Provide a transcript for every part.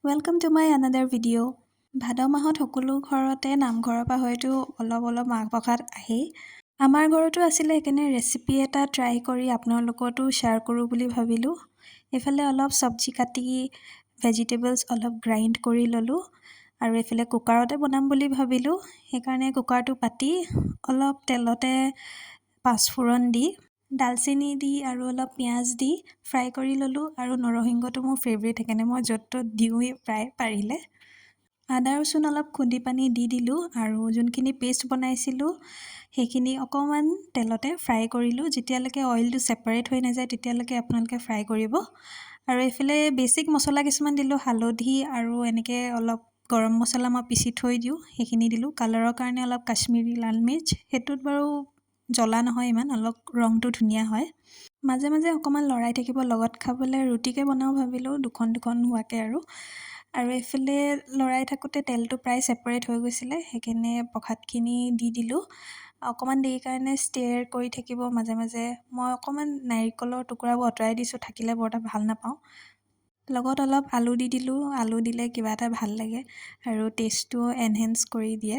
Welcome to my another video'. ভাদ মাহত সকলো ঘৰতে নামঘৰৰ পৰা হয়তো অলপ মাহ প্ৰসাদ আহেই। আমাৰ ঘৰতো আছিলে, সেইকাৰণে ৰেচিপি এটা ট্ৰাই কৰি আপোনালোকতো শ্বেয়াৰ কৰোঁ বুলি ভাবিলোঁ। এইফালে অলপ চব্জি কাটি ভেজিটেবলছ অলপ গ্ৰাইণ্ড কৰি ল'লোঁ আৰু এইফালে কুকাৰতে বনাম বুলি ভাবিলোঁ। সেইকাৰণে কুকাৰটো পাতি অলপ তেলতে পাঁচফোৰণ দি ডালচেনি দি আৰু অলপ পিঁয়াজ দি ফ্ৰাই কৰি ল'লোঁ। আৰু নৰসিংহটো মোৰ ফেভৰেট, সেইকাৰণে মই য'ত ত'ত দিওঁৱেই প্ৰায় পাৰিলে। আদা ৰচুন অলপ খুন্দি পানী দি দিলোঁ আৰু যোনখিনি পেষ্ট বনাইছিলোঁ সেইখিনি অকণমান তেলতে ফ্ৰাই কৰিলোঁ। যেতিয়ালৈকে অইলটো ছেপাৰেট হৈ নাযায় তেতিয়ালৈকে আপোনালোকে ফ্ৰাই কৰিব। আৰু এইফালে বেছিক মছলা কিছুমান দিলোঁ, হালধি আৰু এনেকৈ অলপ গৰম মছলা মই পিচি থৈ দিওঁ, সেইখিনি দিলোঁ। কালাৰৰ কাৰণে অলপ কাশ্মীৰী লাল মিৰ্চ, সেইটোত বাৰু জ্বলা নহয় ইমান, অলপ ৰংটো ধুনীয়া হয়। মাজে মাজে অকণমান লৰাই থাকিব, লগত খাবলৈ ৰুটিকে বনাওঁ ভাবিলোঁ, দুখন হোৱাকৈ আৰু এইফালে লৰাই থাকোঁতে তেলটো প্ৰায় ছেপাৰেট হৈ গৈছিলে, সেইকাৰণে প্ৰসাদখিনি দি দিলোঁ। অকণমান দেৰি কাৰণে ষ্টেয়াৰ কৰি থাকিব মাজে মাজে। মই অকণমান নাৰিকলৰ টুকুৰাবোৰ আঁতৰাই দিছোঁ, থাকিলে বৰ এটা ভাল নাপাওঁ। লগত অলপ আলু দি দিলোঁ, আলু দিলে কিবা এটা ভাল লাগে আৰু টেষ্টটো এনহেঞ্চ কৰি দিয়ে।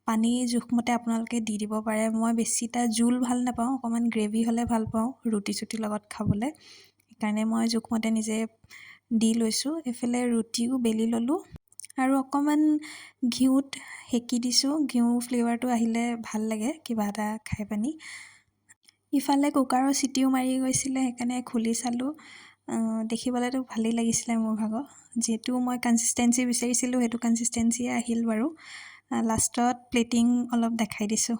পানী জোখমতে আপোনালোকে দি দিব পাৰে। মই বেছিটা জোল ভাল নাপাওঁ, অকণমান গ্ৰেভি হ'লে ভাল পাওঁ ৰুটি চুটিৰ লগত খাবলৈ, সেইকাৰণে মই জোখমতে নিজে দি লৈছোঁ। এইফালে ৰুটিও বেলি ল'লোঁ আৰু অকণমান ঘিউত সেকি দিছোঁ। ঘিউ ফ্লেভাৰটো আহিলে ভাল লাগে কিবা এটা খাই পানি। ইফালে কুকাৰৰ চিটিও মাৰি গৈছিলে, সেইকাৰণে খুলি চালোঁ। দেখিবলৈতো ভালেই লাগিছিলে মোৰ ভাগৰ, যিহেতু মই কনচিষ্টেঞ্চি বিচাৰিছিলোঁ সেইটো কনচিষ্টেঞ্চিয়ে আহিল বাৰু। লাষ্টত প্লেটিং অলপ দেখাই দিছোঁ।